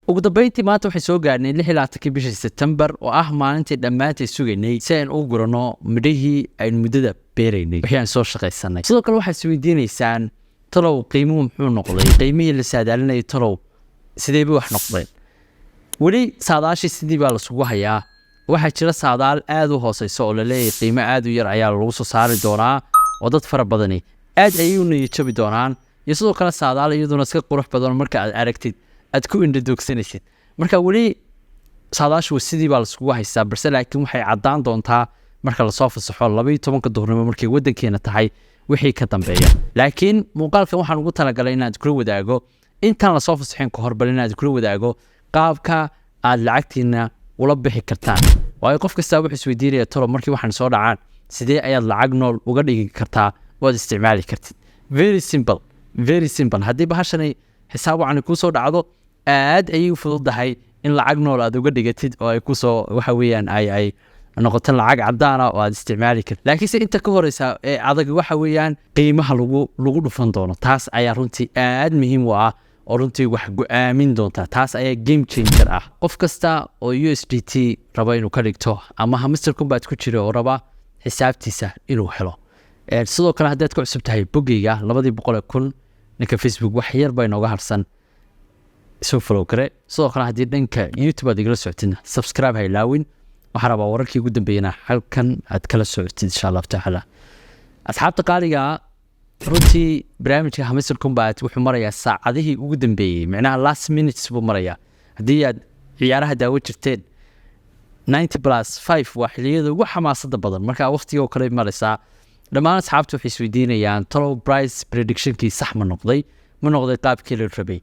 ugu dambeyntii maanta waxay soo gaarnay 26 bishii September oo ah maalintii dhammaantay sugaynay si aan u gurano midhihii ay muddada beeraynay wixii aan soo shaqaysanay sidoo kale waxaad isweydiinaysaan talow qiimuhu muxuu noqday qiimihii la saadaalinayay talow sidee buu wax noqday weli saadaashii sidii baa la sugu hayaa waxaa jira saadaal aad u hooseyso oo la leeyahay qiimo aad u yar ayaa lagu soo saari doonaa oo dad fara badani aad ayay u niyadjabi doonaan iyo sidoo kale saadaal iyaduna iska qurux badan marka aad aragtid aad ku indhadoogsanaysid marka weli saadaashu sidii baa la sugu haystaa balse laakiin waxay caddaan doontaa marka lasoo fasaxo 12 duhurnimo markay waddankeena tahay wixii ka dambeeya laakiin muuqaalkan waxaan ugu talagalay inaad kula wadaago intaan lasoo fasaxin ka hor bal inaad kula wadaago qaabka aad lacagtiina ula bixi kartaan waayo qof kasta wuxuu isweydiinaya talo markii waxaan soo dhacaan sidee ayaad lacag nool uga dhigi kartaa waad isticmaali kartid very simple haddii bahashanay xisaab wacan ku soo dhacdo aad ayay u fududahay in lacag nool aad uga dhigatid oo ay ku soo waxa weeyaan ay noqoto lacag cadaan ah oo aad isticmaali kartid laakiin inta ka horeysa ee adag waxa weeyaan qiimaha lagu dhufan doono taas ayaa runtii aad muhiim u ah oo runtii wax go'aamin doonta taas ayaa game changer ah qof kasta oo USDT raba inuu ka dhigto ama hamster combat ku jira oo raba xisaabtiisa inuu helo sidoo kale haddaad ku cusub tahay bogeyga 200,000 ninka Facebook wax yar bay nooga harsan soo follow kare sidoo kale haddii dhanka YouTube aad igala socotid subscribe ha ilaawin waxaan rabaa wararkii ugu dambeeyana halkan aad kala socotid insha Allah taala asxaabta qaaliga runtii barnaamijka hamster combat wuxuu marayaa saacadihii ugu dambeeyay macnaha last minutes buu marayaa haddii aad ciyaaraha daawo jirteen 90+5 waa xilliyada ugu xamaasada badan marka waqtiga oo kale maraysaa dhammaan asxaabtu waxay isweydiinayaan talow price predictionkii sax ma noqday qaabkii la rabay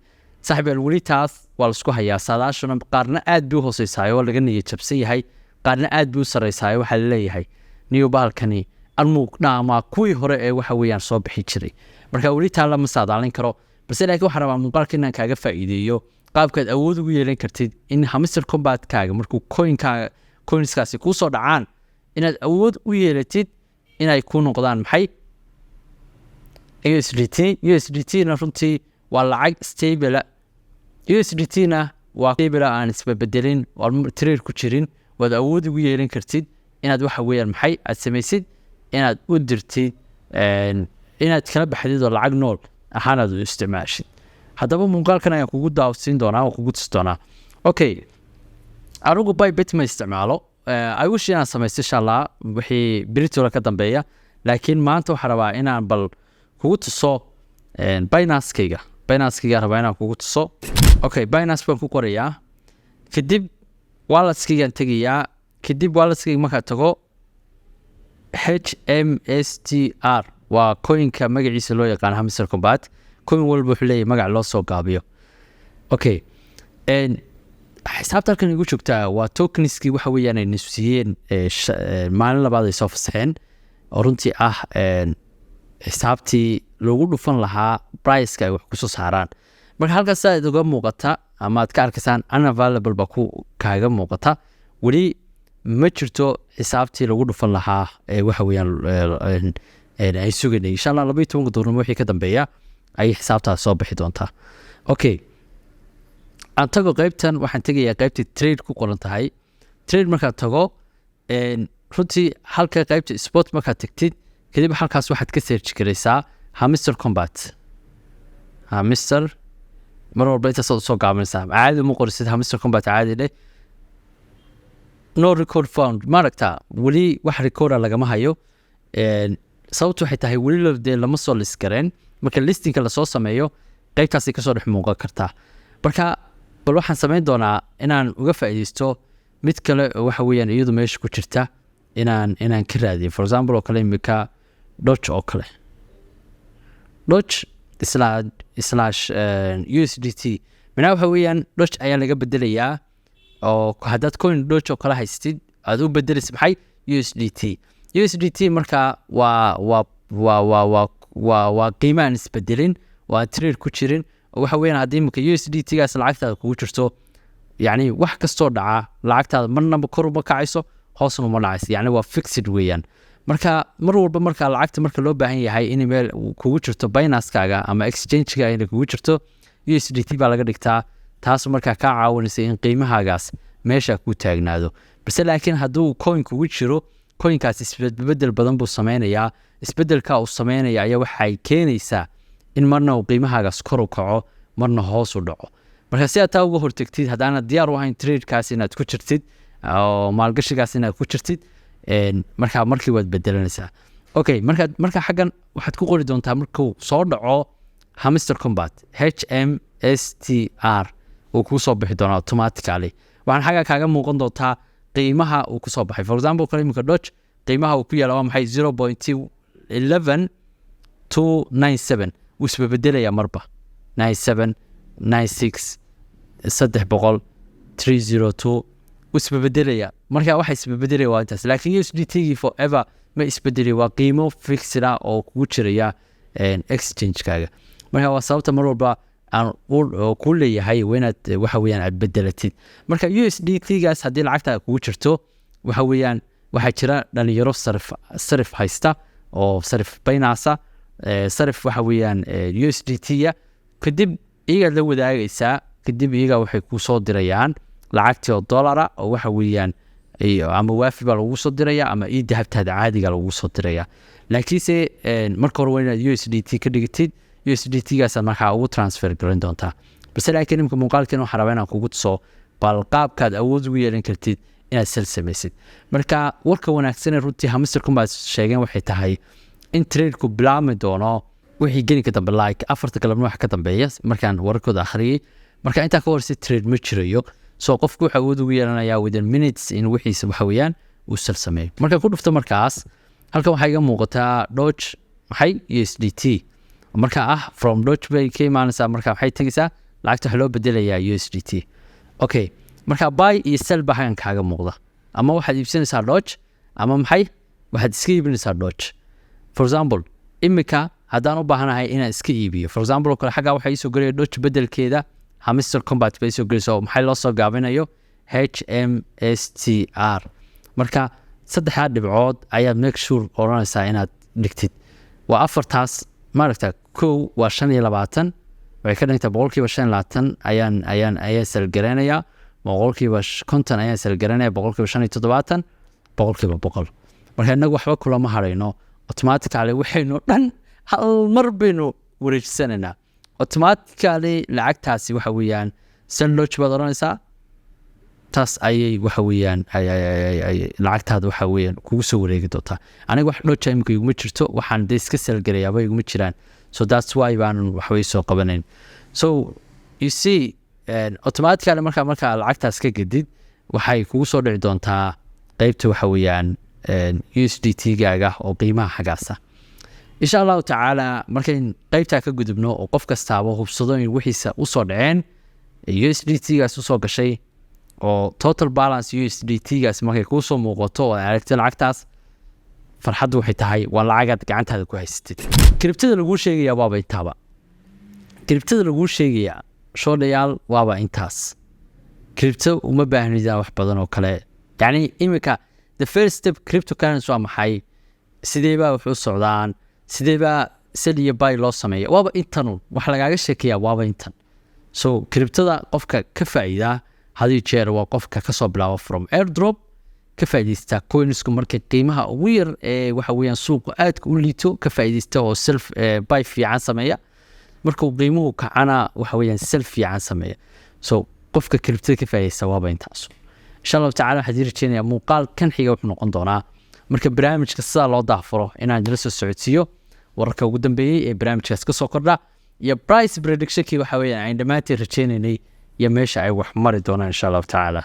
saaxiibal weli taas waa la isku hayaa saadaashuna qaarna aad buu hooseysaay oo laga niyad jabsan yahay qaarna aad buu sareysaay waxa la leeyahay niyo baalkani almuqdama kuwii hore ee waxa weeyaan soo bixi jiray marka weli taa lama saadaalin karo balse laakiin waxaan rabaa muuqaalkan inaan kaaga faa'iideeyo qaabkaad awood ugu yeelan kartid in hamster combat kaaga markuu coinskaasi kuu soo dhacaan inaad awood u yeelatid inay ku noqdaan maxay USDT na runtii waa lacag stable USDT na waa stable aan isbedelin oo trade ku jirin waad awood ugu yeelan kartid inaad waxa weeyaan maxay aad samaysid inaad u dirtid inaad kala baxdid oo lacag nool ahaan aad u isticmaashid haddaba muuqaalkan ayaan kugu daawasiin doonaa oo kugu tusi doonaa okay anigu Bybit ma isticmaalo I wish inaan samaysto insha Allah wixii Britola ka dambeeya laakiin maanta waxaan rabaa inaan bal kugu tuso Binance-kayga rabaa inaan kugu tuso okay Binance baan ku qorayaa kadib wallet-kaygaan tegayaa kadib wallet-kayga markaa tago HMSTR waa coinka magaciisa loo yaqaan hamster combat coin walba wuxuu leeyahay magac loo soo gaabiyo okay xisaabta halkan igu joogtaa waa tokenskii waxa weeyaan ay nisbiyeen maalin labaad ay soo fasaxeen oo runtii ah xisaabtii lagu dhufan lahaa price-ka ay wax ku soo saaraan marka halkaas aad uga muuqata ama aad ka arkaysaan unavailable ba kaaga muuqata weli ma jirto xisaabtii lagu dhufan lahaa waxa weeyaan ay sugaynay insha Allah 12 duhurnimo wixii ka dambeeya ay xisaabtaas soo bixi doontaa okay aan tago qaybtan waxaan tegayaa qaybta trade ku qoran tahay trade markaad tago runtii halka qaybta spot markaad tagtid kadib halkaas waxaad ka search garaysaa hamster combat hamster mar walba inta soo gaabanaysaa caadi ma qorisid hamster combat caadi leh no record found maaragta weli wax recorda lagama hayo sababtu waxay tahay weli lama soo list gareen marka listingka la soo sameeyo qaybtaasi ka soo dhex muuqan kartaa marka bal waxaan samayn doonaa inaan uga faa'iideysto mid kale waxa weeyaan iyadu meesha ku jirta inaan ka raadiyo for example oo kale imika Doge oo kale Doge/USDT macnaha waxa weeyaan Doge ayaa laga bedelayaa oo haddaad coin Doge oo kale haystid aad u bedelaysid maxay USDT marka waa qiimo aan isbedelin waa trade ku jirin waxa weeyaan haddii imika USDT-gaas lacagtaada kugu jirto yacni wax kastoo dhaca lacagtaada marnaba kor uma kacayso hoosna uma dhacayso yacni waa fixed weeyaan marka mar walba marka lacagta marka loo baahan yahay in meel kugu jirto Binance-kaaga ama exchange-ga inay kugu jirto USDT baa laga dhigtaa taas markaa ka caawinaysa in qiimahaagaas meesha ku taagnaado balse laakiin hadduu coin kugu jiro coinkaas isbedel badan buu sameynayaa isbedelka uu sameynaya ayaa waxay keenaysaa in marna uu qiimahaagaas kor u kaco marna hoos u dhaco marka si aad taa uga hortagtid haddaanad diyaar u ahayn tradekaas inaad ku jirtid oo maalgashigaas inaad ku jirtid markaa markii waad bedelanaysaa okay marka xaggan waxaad ku qori doontaa markuu soo dhaco hamster combat HMSTR uu kuu soo bixi doonaa automatically waxaan xagga kaaga muuqan doontaa qiimaha uu ku soo baxay for example kale imika Doge qiimaha uu ku yaala waa maxay 0.11297 wuu isbedelayaa marba 97 96 300 302 wuu isbedelayaa marka waxa isbedelaya waa intaas laakiin USDT forever ma isbedeli waa qiimo fixed ah oo kugu jiraya exchange kaaga marka waa sababta mar walba aan ku leeyahay weenaad waxa weeyaan aad bedelatid marka USDT gaas hadii lacagta kugu jirto waxa weeyaan waxa jira dhalinyaro sarif haysta oo sarif Binance sarif waxa weeyaan USDT ya kadib iyaga la wadaagaysa kadib iyaga waxay ku soo dirayaan lacagtii oo dollar oo waxa weeyaan ama waafi baa lagu soo diraya ama dahabtaada caadiga lagu soo diraya laakiinse marka hore waa inaad USDT ka dhigtid USDT gaas markaa ugu transfer garan doontaa balse laakiin imka muuqaalkan waxaan rabaa inaan kugu tuso bal qaabkaad awood ugu yeelan kartid inaad sel samaysid marka warka wanaagsan ee runtii hamster combat sheegeen waxay tahay in trade-ku bilaabmi doono wixii gelinka dambe like afarta galabnimo wax ka dambeeya markaan wararkooda akhriyay marka intaa ka horse trade ma jirayo soo qofku waxa awood ugu yeelanayaa within minutes in wixiisa waxa weeyaan uu sel sameeyo marka ku dhufto markaas halkan waxaa iga muuqataa Doge maxay USDT marka from Doge bay ka imaanaysaa marka waxay tagaysaa lacagta waxa loo bedelayaa USDT okay marka buy iyo sell baan kaaga muuqda ama waxaad iibsanaysaa Doge ama maxay waxaad iska iibinaysaa Doge for example imika haddaan u baahanahay inaan iska iibiyo for example kale xagaa waxa ii soo galay Doge bedelkeeda hamster combat bay soo galayso maxay loo soo gaabinayo HMSTR marka saddexda dhibcood ayaad make sure oranaysaa inaad dhigtid waa afartaas maaragta kow waa 25 way ka dhigtaa boqolkiiba 25 ayaan salgaranayaa boqolkiiba 50 ayaan salgaranayaa boqolkiiba 75 boqolkiiba 100 marka inagu waxba kula ma harayno automatically waxaynu dhan hal mar baynu wareejisanaynaa automatically lacagtaasi waxa weeyaan sell Doge baad oranaysaa taas ayay waxa weeyaan lacagtaada waxa weeyaan kugu soo wareegi doontaa aniga wax Doge imika iguma jirto waxaan iska salgarayaa iguma jiraan so that's why baan wax way soo qabanayn so you see automatically marka lacagtaas ka gadid waxay kugu soo dhici doontaa qaybta waxa weeyaan USDT gaaga oo qiimaha xagaasa insha Allah taala markaan qaybta ka gudubno oo qof kastaaba hubsado in wixiisa u soo dhaceen USDT gaas u soo gashay oo total balance USDT gaas markay ku soo muuqato oo aragtid lacagtaas farxadu waxay tahay waa lacagaad gacantaada ku haysatid kriptada lagu sheegaya waaba intaaba kriptada lagu sheegaya shoodhayaal waaba intaas kripto uma baahnida wax badan oo kale yani imika the first step cryptocurrency waa maxay sidee baa wax u socdaan sidee baa sell iyo buy loo sameeyo waaba intan wax lagaaga sheekaya waaba intan so kriptada qofka ka faa'iida hadii jeer waa qofka ka soo bilaabo from airdrop ka faa'iideysta coinsku markay qiimaha ugu yar ee waxa weeyaan suuqa aad u liito ka faa'iideysta oo self buy fiican sameeya markuu qiimuhu kacana waxa weeyaan self fiican sameeya so qofka kriptada ka faa'iideysta waaba intaas insha Allah taala waxaan rajeynayaa muuqaal kan xiga wuxuu noqon doonaa marka barnaamijka sida loo daafuro inaan la soo socodsiiyo wararka ugu dambeeyay ee barnaamijkaas ka soo kordha iyo price prediction waxa weeyaan ay dhamaantii rajeynaynay iyo meesha ay wax mari doonaan insha Allah taala